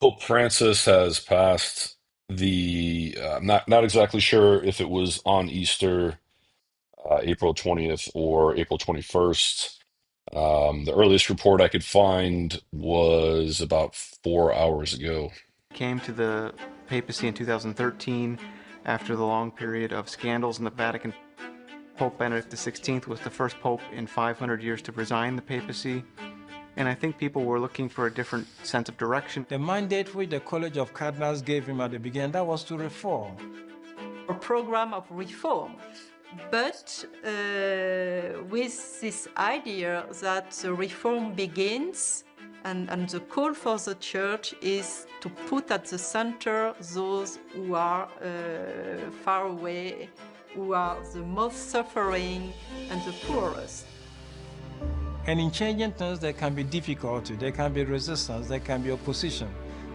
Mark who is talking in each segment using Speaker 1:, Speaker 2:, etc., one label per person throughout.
Speaker 1: Pope Francis has passed not exactly sure if it was on Easter, April 20th or April 21st. The earliest report I could find was about 4 hours ago.
Speaker 2: Came to the papacy in 2013 after the long period of scandals in the Vatican. Pope Benedict XVI was the first pope in 500 years to resign the papacy, and I think people were looking for a different sense of direction.
Speaker 3: The mandate which the College of Cardinals gave him at the beginning, that was to reform.
Speaker 4: A program of reform, but with this idea that the reform begins and the call for the church is to put at the center those who are far away, who are the most suffering and the poorest.
Speaker 3: And in changing things, there can be difficulty, there can be resistance, there can be opposition.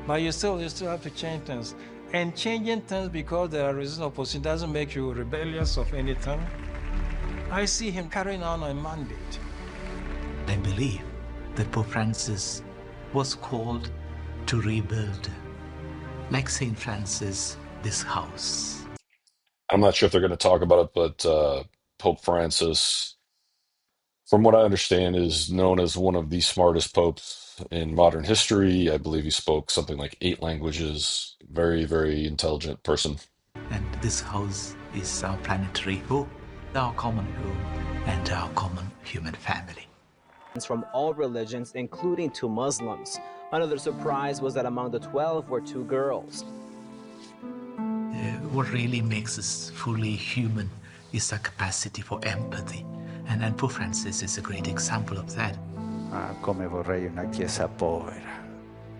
Speaker 3: But you still have to change things. And changing things because there are resistance, opposition doesn't make you rebellious of anything. I see him carrying on a mandate.
Speaker 5: I believe that Pope Francis was called to rebuild, like St. Francis, this house.
Speaker 1: I'm not sure if they're going to talk about it, but Pope Francis, from what I understand, is known as one of the smartest popes in modern history. I believe he spoke something like 8 languages. Very, very intelligent person.
Speaker 5: And this house is our planetary home, our common home, and our common human family.
Speaker 6: From all religions, including to Muslims. Another surprise was that among the 12 were 2 girls.
Speaker 5: What really makes us fully human is our capacity for empathy. And Pope Francis is a great example of that.
Speaker 7: Come vorrei una chiesa povera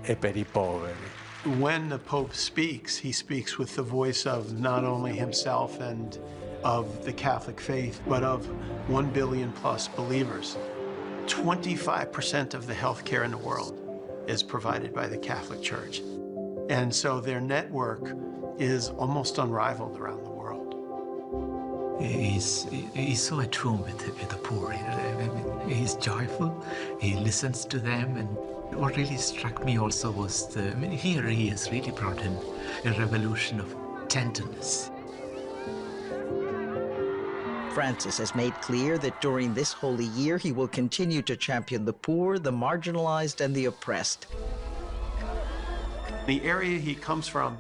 Speaker 7: e per I poveri.
Speaker 8: When the Pope speaks, he speaks with the voice of not only himself and of the Catholic faith, but of 1 billion plus believers. 25% of the health care in the world is provided by the Catholic Church. And so their network is almost unrivaled around the world.
Speaker 5: He's so at home with the poor. He's joyful, he listens to them, and what really struck me also was here he has really brought in a revolution of tenderness.
Speaker 9: Francis has made clear that during this holy year he will continue to champion the poor, the marginalized, and the oppressed.
Speaker 8: The area he comes from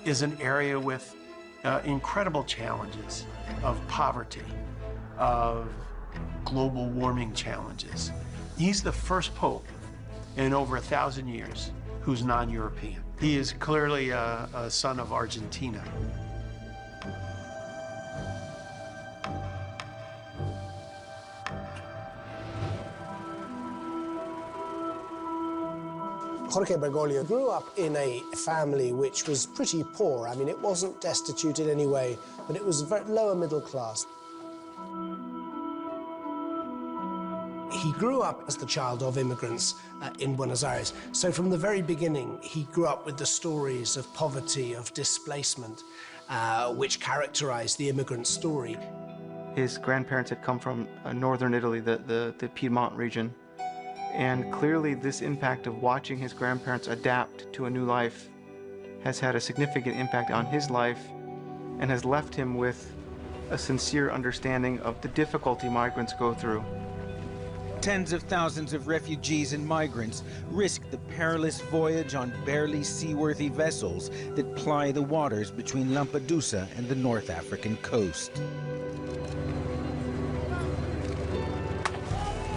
Speaker 8: is an area with incredible challenges of poverty, of global warming challenges. He's the first pope in over 1,000 years who's non-European. He is clearly a son of Argentina.
Speaker 10: Jorge Bergoglio grew up in a family which was pretty poor. I mean, it wasn't destitute in any way, but it was very lower middle class. He grew up as the child of immigrants in Buenos Aires. So from the very beginning, he grew up with the stories of poverty, of displacement, which characterized the immigrant story.
Speaker 2: His grandparents had come from northern Italy, the Piedmont region. And clearly this impact of watching his grandparents adapt to a new life has had a significant impact on his life and has left him with a sincere understanding of the difficulty migrants go through.
Speaker 11: Tens of thousands of refugees and migrants risk the perilous voyage on barely seaworthy vessels that ply the waters between Lampedusa and the North African coast.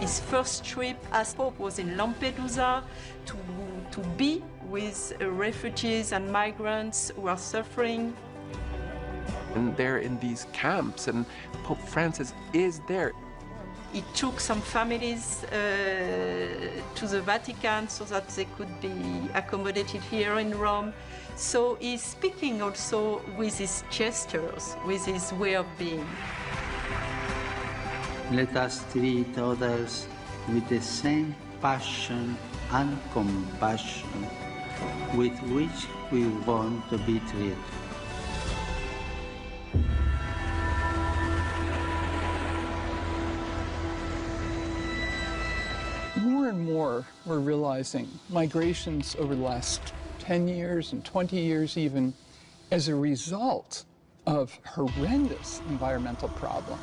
Speaker 4: His first trip as Pope was in Lampedusa to be with refugees and migrants who are suffering.
Speaker 12: And they're in these camps, and Pope Francis is there.
Speaker 4: He took some families to the Vatican so that they could be accommodated here in Rome. So he's speaking also with his gestures, with his way of being.
Speaker 13: Let us treat others with the same passion and compassion with which we want to be treated.
Speaker 11: More and
Speaker 14: and more we're realizing migrations over the last 10 years and 20 years even as a result of horrendous environmental problems.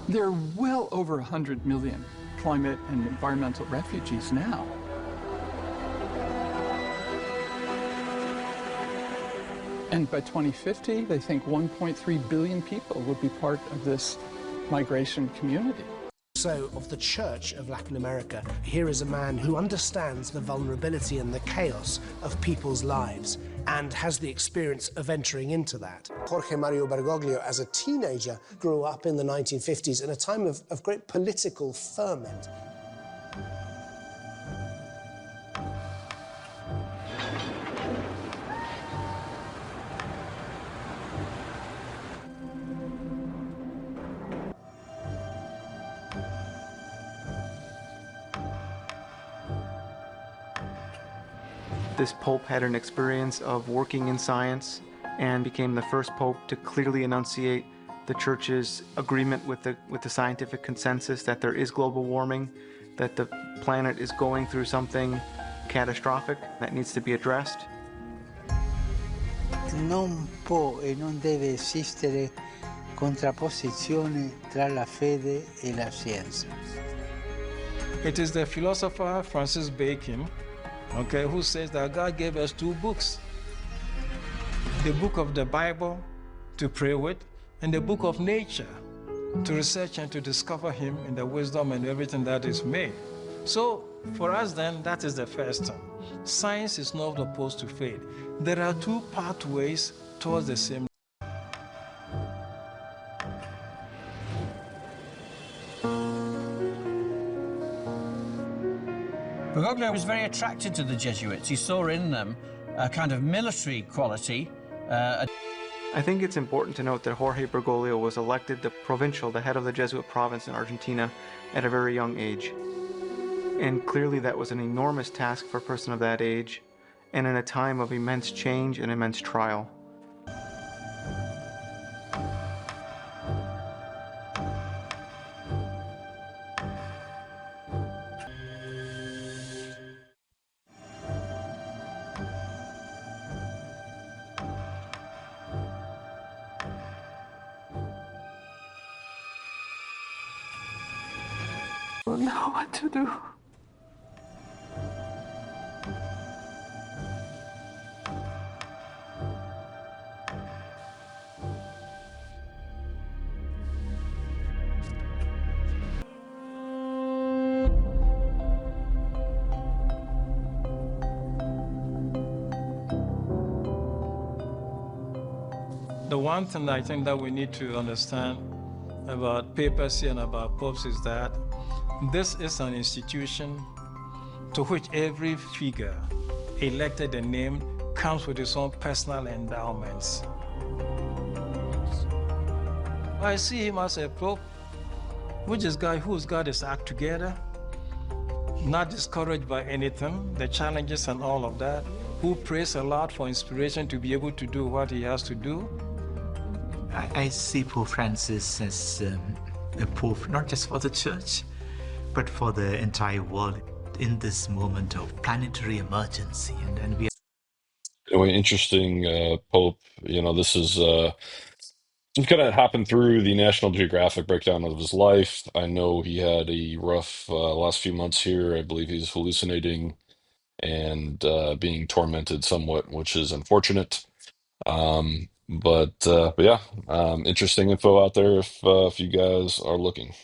Speaker 14: There are well over 100 million climate and environmental refugees now. And by 2050, they think 1.3 billion people would be part of this migration community.
Speaker 10: So, of the Church of Latin America, here is a man who understands the vulnerability and the chaos of people's lives and has the experience of entering into that. Jorge Mario Bergoglio, as a teenager, grew up in the 1950s in a time of great political ferment.
Speaker 2: This pope had an experience of working in science and became the first pope to clearly enunciate the church's agreement with the scientific consensus that there is global warming, that the planet is going through something catastrophic that needs to be addressed.
Speaker 13: Non può e non deve esistere contrapposizione tra la fede e la scienza.
Speaker 3: It is the philosopher Francis Bacon, who says that God gave us two books. The book of the Bible to pray with, and the book of nature to research and to discover Him in the wisdom and everything that is made. So for us then, that is the first term. Science is not opposed to faith. There are two pathways towards the same.
Speaker 15: Bergoglio was very attracted to the Jesuits. He saw in them a kind of military quality.
Speaker 2: I think it's important to note that Jorge Bergoglio was elected the provincial, the head of the Jesuit province in Argentina, at a very young age. And clearly that was an enormous task for a person of that age, and in a time of immense change and immense trial.
Speaker 12: I don't know what to do.
Speaker 3: The one thing I think that we need to understand about papacy and about popes is that this is an institution to which every figure, elected and named, comes with his own personal endowments. I see him as a pope, which is a guy who's got his act together, not discouraged by anything, the challenges and all of that, who prays a lot for inspiration to be able to do what he has to do.
Speaker 5: I see Pope Francis as a pope, not just for the church, but for the entire world in this moment of planetary emergency. And we are...
Speaker 1: Anyway, interesting Pope. This is kind of happened through the National Geographic breakdown of his life. I know he had a rough last few months here. I believe he's hallucinating and being tormented somewhat, which is unfortunate. But yeah, interesting info out there if you guys are looking.